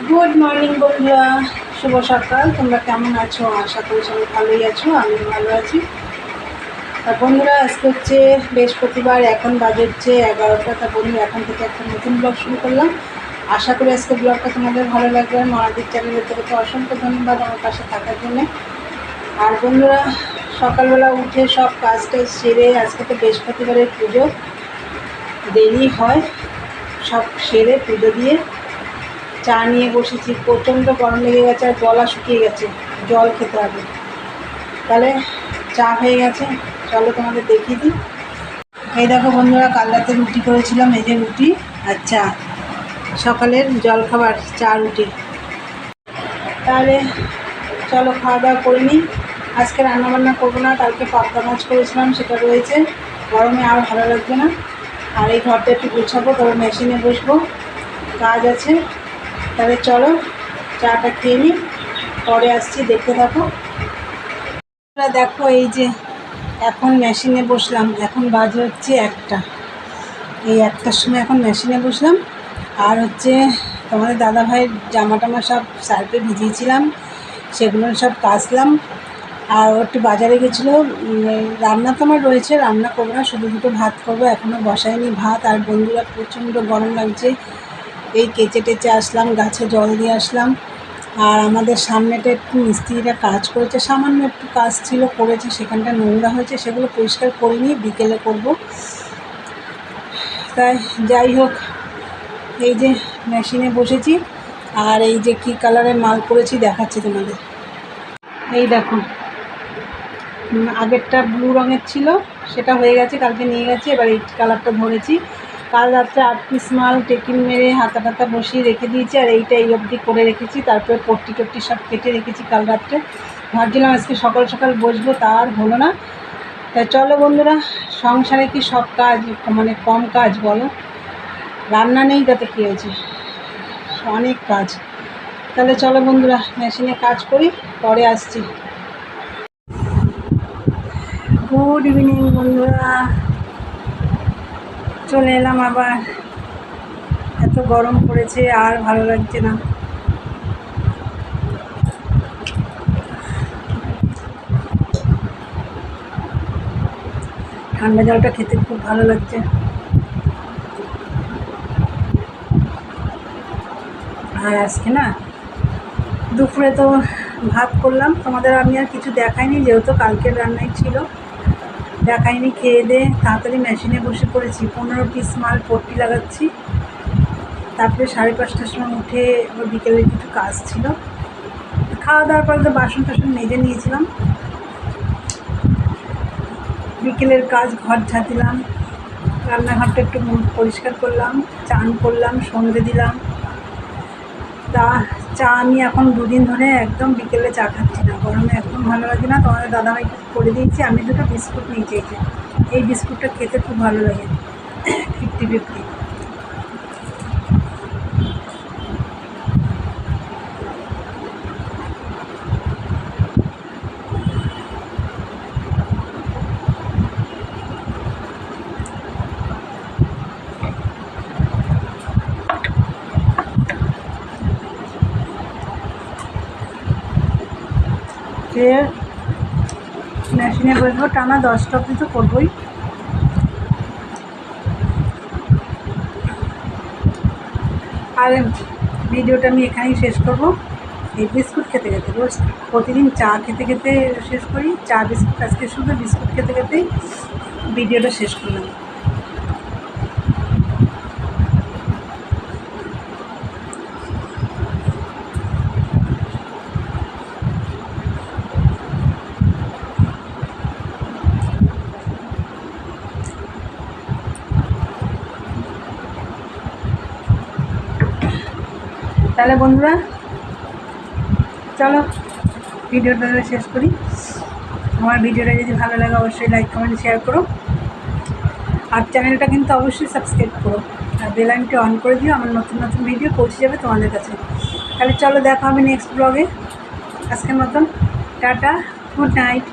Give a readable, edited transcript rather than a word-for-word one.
Good morning বন্ধুরা, শুভ সকাল। তোমরা কেমন আছো? আশা করি সবাই ভালোই আছো, আমিও ভালো আছি। তা বন্ধুরা, আজকে হচ্ছে বৃহস্পতিবার, এখন বাজে হচ্ছে 11টা। তা বন্ধুরা, এখন থেকে একটা নতুন ব্লগ শুরু করলাম। আশা করি আজকে ব্লগটা তোমাদের ভালো লাগবে। মহাদীপ চ্যানেলের থেকে অসংখ্য ধন্যবাদ আমার পাশে থাকার জন্যে। আর বন্ধুরা, সকালবেলা উঠে সব কাজটা সেরে, আজকে তো বৃহস্পতিবারের পুজো, দেরি হয়, সব সেরে পুজো দিয়ে চা নিয়ে বসেছি। প্রচণ্ড গরম লেগে গেছে আর গলা শুকিয়ে গেছে, জল খেতে হবে। তাহলে চা হয়ে গেছে, চলো তোমাদের দেখিয়ে দিই। এই দেখো বন্ধুরা, কাল রাতে রুটি করেছিলাম, এই যে রুটি আর চা, সকালের জলখাবার চা রুটি। তাহলে চলো খাওয়া দাওয়া করে নিই। আজকে রান্নাবান্না করবো না, কালকে পাবদা মাছ করেছিলাম, সেটা রয়েছে। গরমে আর ভালো লাগবে না। আর এই ঘরটা একটু গুছাবো, তবে মেশিনে বসবো, কাজ আছে। তাহলে চলো চাটা খেয়ে নিই, পরে আসছি, দেখতে থাকো। দেখো, এই যে এখন মেশিনে বসলাম, এখন বাজে হচ্ছে 1টা। এই 1টার সময় এখন মেশিনে বসলাম। আর হচ্ছে তোমাদের দাদাভাইয়ের জামা টামা সব সার্ফে ভিজিয়েছিলাম, সেগুলো সব কাচলাম। আর ও একটু বাজারে গেছিলো। রান্না তো আমার রয়েছে, রান্না করবো না, শুধু দুটো ভাত করবো, এখনও বসাইনি ভাত। আর বন্ধুরা, প্রচণ্ড গরম লাগছে। এই কেচে টেচে আসলাম, গাছে জল দিয়ে আসলাম। আর আমাদের সামনেটা একটু মিস্ত্রিরা কাজ করেছে, সামান্য একটু কাজ ছিল, করেছে, সেখানটা নোংরা হয়েছে, সেগুলো পরিষ্কার করে নিয়ে বিকেলে করব। তাই যাই হোক, এই যে মেশিনে বসেছি। আর এই যে কী কালারের মাল করেছি দেখাচ্ছি তোমাদের। এই দেখো, আগেরটা ব্লু রঙের ছিল, সেটা হয়ে গেছে, কালকে নিয়ে গেছি। এবার এই কালারটা ধরেছি। কাল রাত্রে 8 পিস মাল টেকিং মেরে হাতা টাতা বসিয়ে রেখে দিয়েছি। আর এইটা এই অবধি করে রেখেছি, তারপরে পট্টি টট্টি সব কেটে রেখেছি কাল রাত্রে। ভাবছিলাম আজকে সকাল সকাল বসবো, তা আর হলো না। তাই চলো বন্ধুরা, সংসারে কি সব কাজ মানে কম কাজ বলো? রান্না নেই তাতে কী হয়েছে, অনেক কাজ। তাহলে চলো বন্ধুরা, মেশিনে কাজ করি, পরে আসছি। গুড ইভিনিং বন্ধুরা, চলে এলাম আবার। এত গরম পড়েছে, আর ভালো লাগছে না। ঠান্ডা জলটা খেতে খুব ভালো লাগছে। আর আজকে না দুপুরে তো ভাত করলাম, তোমাদের আমি আর কিছু দেখাইনি, যেহেতু কালকের রান্নাই ছিল, দেখাইনি। খেয়ে দিয়ে তাড়াতাড়ি মেশিনে বসে পড়েছি, 15 পিস মাল পট্টি লাগাচ্ছি। তারপরে 5:30টার সময় উঠে আবার বিকেলের কিছু কাজ ছিল। খাওয়া দাওয়ার পরে তো বাসন টাসন মেজে নিয়েছিলাম। বিকেলের কাজ, ঘর ঝাঁট দিলাম, রান্নাঘরটা একটু পরিষ্কার করলাম, চান করলাম, সন্ধে দিলাম। চা আমি এখন 2 দিন ধরে একদম বিকেলে চা খাচ্ছি না, গরমে একদম ভালো লাগে না। তোমাদের দাদাভাইকে করে দিয়েছি, আমি দুটো বিস্কুট নিয়ে চেয়েছি। এই বিস্কুটটা খেতে খুব ভালো লাগে, 50-50। ফের মেশিনে বসবো, টানা 10টা অবধি তো করবোই। আর ভিডিওটা আমি এখানেই শেষ করব। এই বিস্কুট খেতে খেতে, রোজ প্রতিদিন চা খেতে খেতে শেষ করি, চা বিস্কুট, আজকে শুধু বিস্কুট খেতে খেতেই ভিডিওটা শেষ করলাম। তাহলে বন্ধুরা, চলো ভিডিওটা শেষ করি। আমার ভিডিওটা যদি ভালো লাগে অবশ্যই লাইক কমেন্ট শেয়ার করো। আর চ্যানেলটা কিন্তু অবশ্যই সাবস্ক্রাইব করো, আর বেল আইকনটি অন করে দিও, আমার নতুন নতুন ভিডিও পৌঁছে যাবে তোমাদের কাছে। তাহলে চলো, দেখা হবে নেক্সট ব্লগে। আজকের মতন টাটা, গুড নাইট।